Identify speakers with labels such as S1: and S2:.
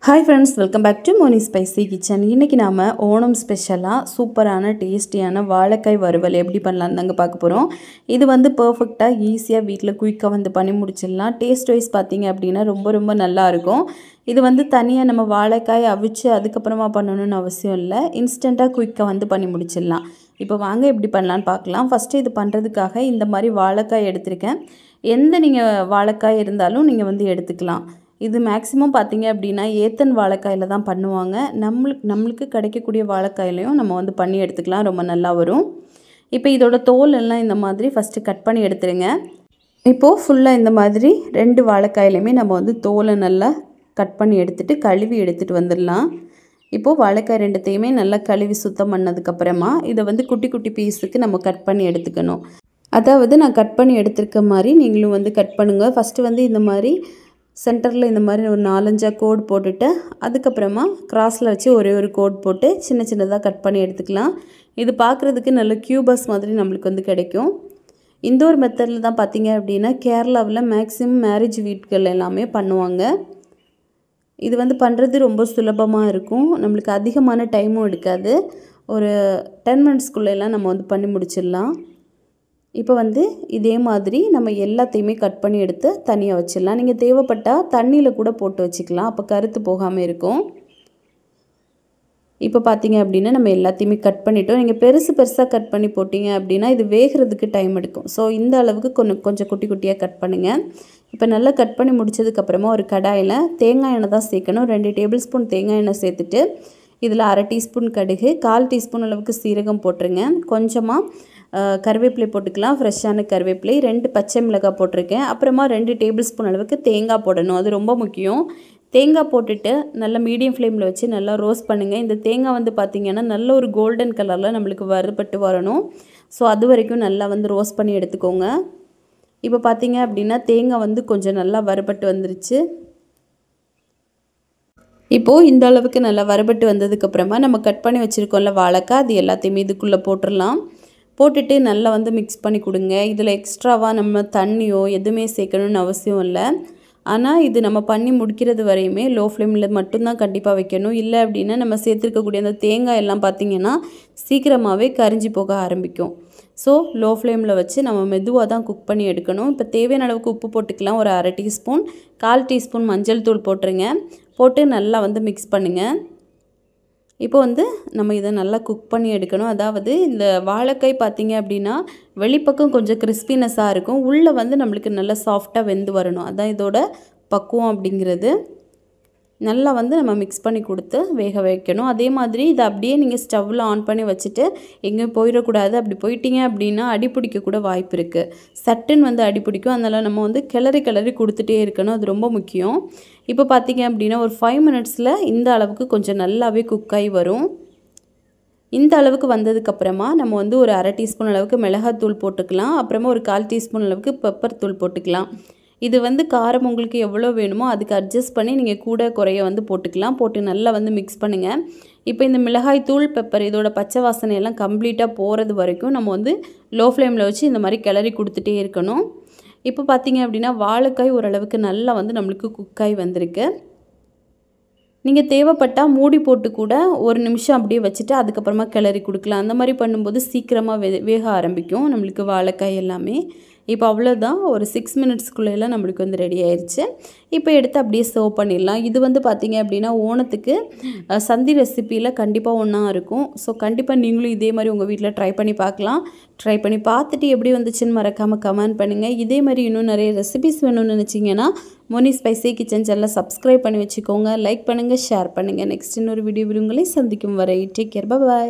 S1: Hi friends, welcome back to Moni Spicy Kitchen. இன்னைக்கு நாம ஓணம் ஸ்பெஷலா சூப்பரான டேஸ்டியான வாழைக்காய் வறுவல் எப்படி பண்ணலாம்னு தாங்க பார்க்க போறோம். இது வந்து பெர்ஃபெக்ட்டா ஈஸியா வீட்ல குயிக்கா வந்து பண்ணி முடிச்சிடலாம். டேஸ்ட் வைஸ் பாத்தீங்க அப்படினா ரொம்ப நல்லா இருக்கும். இது வந்து தனியா நம்ம வாழைக்காய் அவிச்சு அதுக்கு அப்புறமா பண்ணனும்னு அவசியம் இல்ல. இன்ஸ்டன்ட்டா குயிக்கா வந்து பண்ணி முடிச்சிடலாம். இப்போ வாங்க எப்படி பண்ணலாம்னு பார்க்கலாம். ஃபர்ஸ்ட் இது பண்றதுக்காக இந்த மாதிரி வாழைக்காய் எடுத்துர்க்கேன். எந்த நீங்க வாழைக்காய் இருந்தாலும் நீங்க வந்து எடுத்துக்கலாம். இது மேக்ஸिमम பாத்தீங்க அப்படினா ஏத்தன் வாழைக்காயில தான் பண்ணுவாங்க. நமக்கு கிடைக்கக்கூடிய வாழைக்காயிலயும் நம்ம வந்து பண்ணி எடுத்துக்கலாம். ரொம்ப நல்லா வரும். இப்போ இதோட தோல் எல்லாம் இந்த மாதிரி ஃபர்ஸ்ட் கட் பண்ணி எடுத்துருங்க. இப்போ ஃபுல்லா இந்த மாதிரி ரெண்டு வாழைக்காயிலயுமே நம்ம வந்து தோலை நல்லா கட் பண்ணி எடுத்துட்டு கழுவி எடுத்துட்டு வந்துடலாம். இப்போ வாழைக்காய் ரெண்டுத்தையுமே நல்லா கழுவி சுத்தம் பண்ணதுக்கு அப்புறமா இத வந்து குட்டி குட்டி பீஸ்க்கு நம்ம கட் பண்ணி எடுத்துக்கணும். அதாவது நான் கட் பண்ணி எடுத்துர்க்க மாதிரி நீங்களும் வந்து கட் பண்ணுங்க. ஃபர்ஸ்ட் வந்து இந்த மாதிரி சென்டர்ல இந்த மாதிரி ஒரு 4-5 கோட் போட்டுட்டு அதுக்கு அப்புறமா கிராஸ்ல வச்சு ஒரே ஒரு கோட் போட்டு சின்னதா கட் பண்ணி எடுத்துக்கலாம். இது பார்க்கிறதுக்கு நல்ல கியூபஸ் மாதிரி நமக்கு வந்து கிடைக்கும். இந்த ஒரு மெத்தட்ல தான் பாத்தீங்க அப்படினா கேரளாவுல மேக்ஸिमम மேரேஜ் வீட்கள் எல்லாமே பண்ணுவாங்க. இது வந்து பண்றது ரொம்ப சுலபமா இருக்கும். நமக்கு அதிகமான டைமும் எடுக்காது. ஒரு 10 மினிட்ஸ்க்குள்ள எல்லாம் நம்ம வந்து பண்ணி முடிச்சிடலாம். இப்போ வந்து இதே மாதிரி நம்ம எல்லாத்தையுமே கட் பண்ணி எடுத்து தனியா வச்சிடலாம். நீங்க தேவைப்பட்டா தண்ணில கூட போட்டு வச்சுக்கலாம். அப்ப கருத்து போகாம இருக்கும். இப்போ பாத்தீங்க அப்படினா நம்ம எல்லாத்தையுமே கட் பண்ணிட்டோம். நீங்க பெருசா கட் பண்ணி போட்டீங்க அப்படினா இது வேகிறதுக்கு டைம் எடுக்கும். சோ இந்த அளவுக்கு கொஞ்சம் குட்டி குட்டியா கட் பண்ணுங்க. இப்போ நல்லா கட் பண்ணி முடிச்சதுக்கு அப்புறமா ஒரு கடாயில தேங்காய் எண்ணெய் தான் சேர்க்கணும். 2 டேபிள்ஸ்பூன் தேங்காய் எண்ணெய் சேர்த்துட்டு இதுல 1/2 டீஸ்பூன் கடுகு, 1/4 டீஸ்பூன் அளவுக்கு சீரகம் போட்டுருங்க. கொஞ்சமா கறிவேப்பிலை போட்டுக்கலாம். ஃப்ரெஷ்ஷான கறிவேப்பிலை, 2 பச்சை மிளகாய் போட்டுருக்கேன். அப்புறமா 2 டேபிள்ஸ்பூன் அளவுக்கு தேங்காய் போடணும். அது ரொம்ப முக்கியம். தேங்காய் போட்டுட்டு நல்ல மீடியம் ஃப்ளேம்ல வச்சு நல்லா ரோஸ்ட் பண்ணுங்க. இந்த தேங்காய் வந்து பாத்தீங்கன்னா நல்ல ஒரு கோல்டன் கலர்ல நமக்கு வறுபட்டு வரணும். சோ அது வரைக்கும் நல்லா வந்து ரோஸ்ட் பண்ணி எடுத்துக்கோங்க. இப்போ பாத்தீங்க அப்படினா தேங்காய் வந்து கொஞ்சம் நல்லா வறுபட்டு வந்துருச்சு. இப்போ இந்த அளவுக்கு நல்லா வறுபட்டு வந்ததுக்கு அப்புறமா நம்ம கட் பண்ணி வச்சிருக்கோம்ல வாழைக்காய் அது எல்லாத்தையும் இதுக்குள்ள போட்டுறலாம். போட்டுட்டு நல்லா வந்து mix பண்ணி கொடுங்க. இதுல எக்ஸ்ட்ராவா நம்ம தண்ணியோ எதுமே சேர்க்கணும்னு அவசியம் இல்ல. ஆனா இது நம்ம பண்ணி முடிக்கிறது வரையுமே லோ ஃப்ளேம்ல மட்டும் தான் கண்டிப்பா வைக்கணும். இல்ல அப்படினா நம்ம சேர்த்திருக்க கூடிய அந்த தேங்காய் எல்லாம் பாத்தீங்கன்னா சீக்கிரமாவே கரிஞ்சி போக ஆரம்பிக்கும். சோ லோ ஃப்ளேம்ல வச்சு நம்ம மெதுவா தான் குக் பண்ணி எடுக்கணும். இப்போ தேவையான அளவுக்கு உப்பு போட்டுக்கலாம். ஒரு 1/2 டீஸ்பூன், 1/4 டீஸ்பூன் மஞ்சள் தூள் போட்டுருங்க. போட்டு நல்லா வந்து mix பண்ணுங்க. இப்போ வந்து நம்ம இத நல்லா குக் பண்ணி எடுக்கணும். அதாவது இந்த வாழைக்காய் பாத்தீங்க அப்படினா வெளிப்பக்கம் கொஞ்சம் கிறிஸ்பினஸா இருக்கும். உள்ள வந்து நமக்கு நல்ல சாஃப்ட்டா வெந்து வரணும். அதான் இதோட பக்குவம் அப்படிங்கிறது. நல்லா வந்து நம்ம mix பண்ணி கொடுத்து வேக வைக்கணும். அதே மாதிரி இத அப்படியே நீங்க ஸ்டவ்ல ஆன் பண்ணி வச்சிட்டு எங்க போயிர கூடாது. அப்படி போய்ட்டீங்க அப்படினா அடி பிடிக்க கூட வாய்ப்பு இருக்கு. சட்டுன்னு வந்து அடி பிடிக்கும். அதனால நம்ம வந்து கிளறி கொடுத்துட்டே இருக்கணும். அது ரொம்ப முக்கியம். இப்போ பாத்தீங்க அப்படினா ஒரு 5 மினிட்ஸ்ல இந்த அளவுக்கு கொஞ்சம் நல்லாவே குக் ஆகி வரும். இந்த அளவுக்கு வந்ததுக்கு அப்புறமா நம்ம வந்து ஒரு 1/2 டீஸ்பூன் அளவுக்கு மிளகாய் தூள் போட்டுக்கலாம். அப்புறமா ஒரு 1/4 டீஸ்பூன் அளவுக்கு பெப்பர் தூள் போட்டுக்கலாம். இது வந்து காரம் உங்களுக்கு எவ்வளவு வேணுமோ அதுக்கு அட்ஜஸ்ட் பண்ணி நீங்க கூட குறைய வந்து போட்டுக்கலாம். போட்டு நல்லா வந்து mix பண்ணுங்க. இப்போ இந்த மிளகாய் தூள், பெப்பர் இதோட பச்சை வாசனை எல்லாம் கம்ப்ளீட்டா போறது வரைக்கும் நம்ம வந்து லோ ஃப்ளேம்ல வச்சு இந்த மாதிரி கிளறி கொடுத்துட்டே இருக்கணும். இப்போ பாத்தீங்க அப்படினா வாழைக்காய் ஓரளவுக்கு நல்லா வந்து நமக்கு குக் ஆகி வந்திருக்கு. நீங்க தேவைப்பட்டா மூடி போட்டு கூட 1 நிமிஷம் அப்படியே வச்சிட்டு அதுக்கு அப்புறமா கிளறி கொடுக்கலாம். அந்த மாதிரி பண்ணும்போது சீக்கிரமா வேக ஆரம்பிக்கும் நமக்கு வாழைக்காய் எல்லாமே. இப்போ அவ்வளவுதான். ஒரு 6 மினிட்ஸ்க்குள்ள எல்லாம் நமக்கு வந்து ரெடி ஆயிருச்சு. இப்போ எடுத்து அப்படியே சர்வ் பண்ணிடலாம். இது வந்து பாத்தீங்க அப்படினா ஓணத்துக்கு சந்தி ரெசிபில கண்டிப்பா ஒண்ணா இருக்கும். சோ கண்டிப்பா நீங்களும் இதே மாதிரி உங்க வீட்ல ட்ரை பண்ணி பார்க்கலாம். ட்ரை பண்ணி பார்த்துட்டு எப்படி வந்துச்சுன்னு மறக்காம கமெண்ட் பண்ணுங்க. இதே மாதிரி இன்னும் நிறைய ரெசிபிஸ் வேணும்னு நினைச்சீங்கன்னா மோனி ஸ்பைசி கிச்சன் சேனலை சப்ஸ்கிரைப் பண்ணி வச்சுக்கோங்க. லைக் பண்ணுங்க, ஷேர் பண்ணுங்க. நெக்ஸ்ட் இன்னொரு வீடியோவில் உங்களை சந்திக்கும் வரை டேக் கேர். பை.